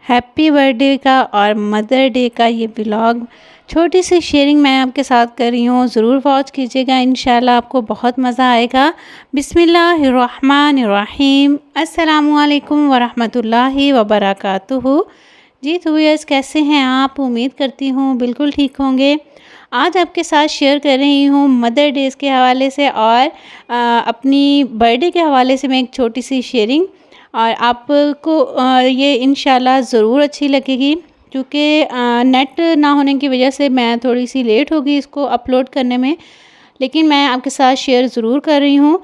Happy birthday का और mother day का ये व्लॉग छोटी सी शेयरिंग मैं आपके साथ कर रही हूँ। ज़रूर वॉच कीजिएगा, इंशाल्लाह आपको बहुत मज़ा आएगा। बिस्मिल्लाहिर्रहमानिर्रहीम। अस्सलामुअलैकुम वरहमतुल्लाहि वबरकातुहू। जी तो व्यूअर्स, कैसे हैं आप? उम्मीद करती हूँ बिल्कुल ठीक होंगे। आज आपके साथ शेयर कर रही हूँ मदर डेज़ के हवाले से और अपनी बर्थडे के हवाले से मैं एक छोटी सी शेयरिंग, और आपको ये इंशाल्लाह ज़रूर अच्छी लगेगी, क्योंकि नेट ना होने की वजह से मैं थोड़ी सी लेट हो गई इसको अपलोड करने में, लेकिन मैं आपके साथ शेयर ज़रूर कर रही हूँ।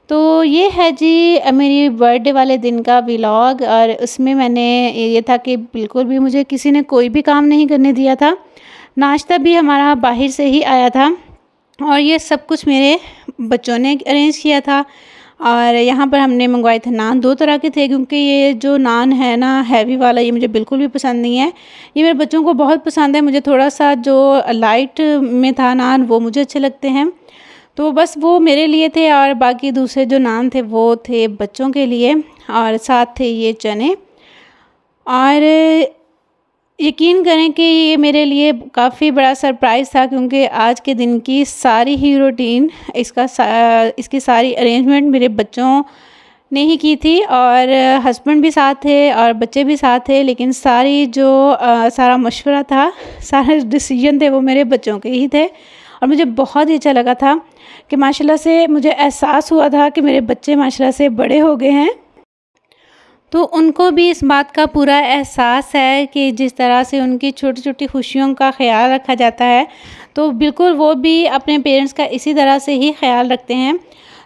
तो ये है जी मेरी बर्थडे वाले दिन का व्लॉग, और उसमें मैंने ये था कि बिल्कुल भी मुझे किसी ने कोई भी काम नहीं करने दिया था। नाश्ता भी हमारा बाहर से ही आया था और ये सब कुछ मेरे बच्चों ने अरेंज किया था। और यहाँ पर हमने मंगवाए थे नान, 2 तरह के थे, क्योंकि ये जो नान है ना हैवी वाला, ये मुझे बिल्कुल भी पसंद नहीं है। ये मेरे बच्चों को बहुत पसंद है, मुझे थोड़ा सा जो लाइट में था नान वो मुझे अच्छे लगते हैं। तो बस वो मेरे लिए थे और बाकी दूसरे जो नान थे वो थे बच्चों के लिए, और साथ थे ये चने। और यकीन करें कि ये मेरे लिए काफ़ी बड़ा सरप्राइज़ था, क्योंकि आज के दिन की सारी ही रूटीन इसकी सारी अरेंजमेंट मेरे बच्चों ने ही की थी, और हस्बैंड भी साथ थे और बच्चे भी साथ थे, लेकिन सारा मशवरा था, सारे डिसीजन थे वो मेरे बच्चों के ही थे। और मुझे बहुत ही अच्छा लगा था कि माशाल्लाह से मुझे एहसास हुआ था कि मेरे बच्चे माशाल्लाह से बड़े हो गए हैं, तो उनको भी इस बात का पूरा एहसास है कि जिस तरह से उनकी छोटी-छोटी खुशियों का ख़्याल रखा जाता है, तो बिल्कुल वो भी अपने पेरेंट्स का इसी तरह से ही ख़्याल रखते हैं।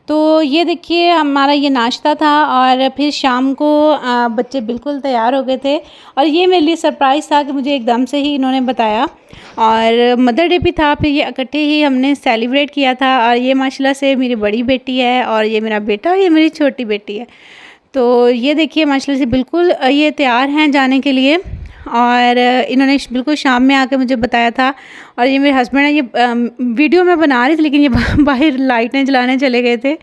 तो ये देखिए हमारा ये नाश्ता था, और फिर शाम को बच्चे बिल्कुल तैयार हो गए थे, और ये मेरे लिए सरप्राइज़ था कि मुझे एकदम से ही इन्होंने बताया। और मदर डे भी था, फिर ये इकट्ठे ही हमने सेलिब्रेट किया था। और ये माशाल्लाह से मेरी बड़ी बेटी है, और ये मेरा बेटा, और ये मेरी छोटी बेटी है। तो ये देखिए माशाल्लाह से बिल्कुल ये तैयार हैं जाने के लिए, और इन्होंने बिल्कुल शाम में आके मुझे बताया था। और ये मेरे हस्बैंड है, ये वीडियो मैं बना रही थी, लेकिन ये बाहर लाइटें जलाने चले गए थे।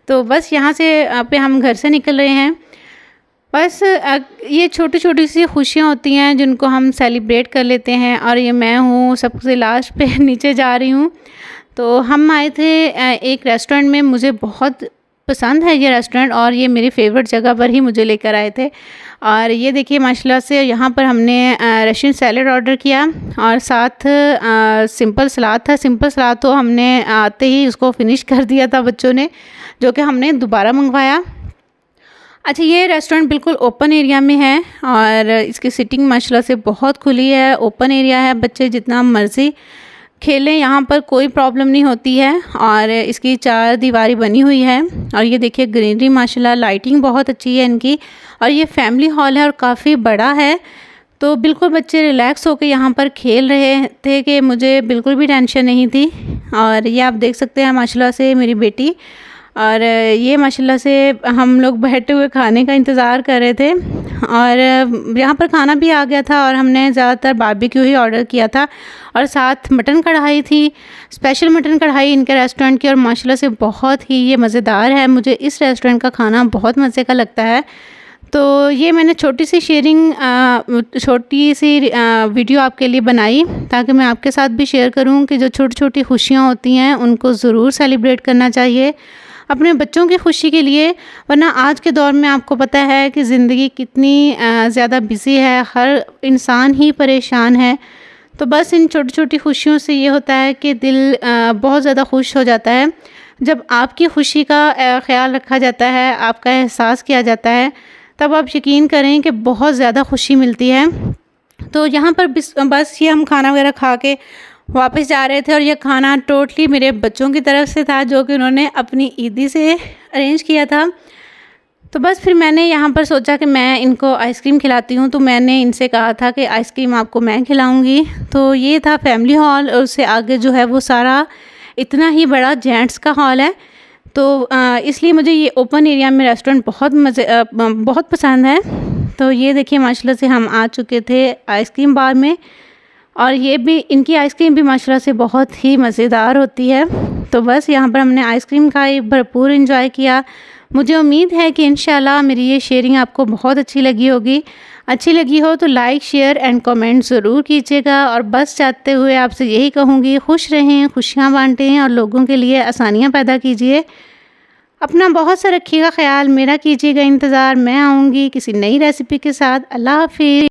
तो बस यहाँ से पे हम घर से निकल रहे हैं। बस ये छोटी-छोटी सी खुशियाँ होती हैं जिनको हम सेलिब्रेट कर लेते हैं, और ये मैं हूँ सबसे लास्ट पे नीचे जा रही हूँ। तो हम आए थे एक रेस्टोरेंट में, मुझे बहुत पसंद है ये रेस्टोरेंट, और ये मेरी फ़ेवरेट जगह पर ही मुझे लेकर आए थे। और ये देखिए माशाल्लाह से यहाँ पर हमने रशियन सैलेड ऑर्डर किया, और साथ सिंपल सलाद था। सिंपल सलाद तो हमने आते ही उसको फ़िनिश कर दिया था बच्चों ने, जो कि हमने दोबारा मंगवाया। अच्छा, ये रेस्टोरेंट बिल्कुल ओपन एरिया में है, और इसकी सीटिंग माशाल्लाह से बहुत खुली है, ओपन एरिया है, बच्चे जितना मर्ज़ी खेलें, यहाँ पर कोई प्रॉब्लम नहीं होती है। और इसकी 4 दीवारी बनी हुई है, और ये देखिए ग्रीनरी माशाल्लाह, लाइटिंग बहुत अच्छी है इनकी, और ये फैमिली हॉल है और काफ़ी बड़ा है। तो बिल्कुल बच्चे रिलैक्स होकर यहाँ पर खेल रहे थे कि मुझे बिल्कुल भी टेंशन नहीं थी। और ये आप देख सकते हैं माशाल्लाह से मेरी बेटी, और ये माशाल्लाह से हम लोग बैठे हुए खाने का इंतज़ार कर रहे थे। और यहाँ पर खाना भी आ गया था, और हमने ज़्यादातर बारबेक्यू ही ऑर्डर किया था, और साथ मटन कढ़ाई थी, स्पेशल मटन कढ़ाई इनके रेस्टोरेंट की, और माशाल्लाह से बहुत ही ये मज़ेदार है। मुझे इस रेस्टोरेंट का खाना बहुत मज़े का लगता है। तो ये मैंने छोटी सी वीडियो आपके लिए बनाई, ताकि मैं आपके साथ भी शेयर करूं कि जो छोटी-छोटी खुशियां होती हैं उनको ज़रूर सेलिब्रेट करना चाहिए अपने बच्चों की खुशी के लिए। वरना आज के दौर में आपको पता है कि ज़िंदगी कितनी ज़्यादा बिज़ी है, हर इंसान ही परेशान है। तो बस इन छोटी-छोटी खुशियों से ये होता है कि दिल बहुत ज़्यादा खुश हो जाता है। जब आपकी खुशी का ख़्याल रखा जाता है, आपका एहसास किया जाता है, तब आप यकीन करें कि बहुत ज़्यादा खुशी मिलती है। तो यहाँ पर बस ये हम खाना वगैरह खा के वापस जा रहे थे, और ये खाना टोटली मेरे बच्चों की तरफ से था, जो कि उन्होंने अपनी ईदी से अरेंज किया था। तो बस फिर मैंने यहाँ पर सोचा कि मैं इनको आइसक्रीम खिलाती हूँ, तो मैंने इनसे कहा था कि आइसक्रीम आपको मैं खिलाऊँगी। तो ये था फैमिली हॉल, और उससे आगे जो है वो सारा इतना ही बड़ा जेंट्स का हॉल है। तो इसलिए मुझे ये ओपन एरिया में रेस्टोरेंट बहुत पसंद है। तो ये देखिए माशाल्लाह से हम आ चुके थे आइसक्रीम बार में, और ये भी इनकी आइसक्रीम भी माशाल्लाह से बहुत ही मज़ेदार होती है। तो बस यहाँ पर हमने आइसक्रीम खाई, भरपूर एंजॉय किया। मुझे उम्मीद है कि इंशाल्लाह मेरी ये शेयरिंग आपको बहुत अच्छी लगी होगी। अच्छी लगी हो तो लाइक शेयर एंड कमेंट ज़रूर कीजिएगा। और बस चाहते हुए आपसे यही कहूँगी, खुश रहें, खुशियाँ बांटें और लोगों के लिए आसानियाँ पैदा कीजिए। अपना बहुत सा रखिएगा ख्याल, मेरा कीजिएगा इंतज़ार। मैं आऊँगी किसी नई रेसिपी के साथ। अल्लाह हाफिज़।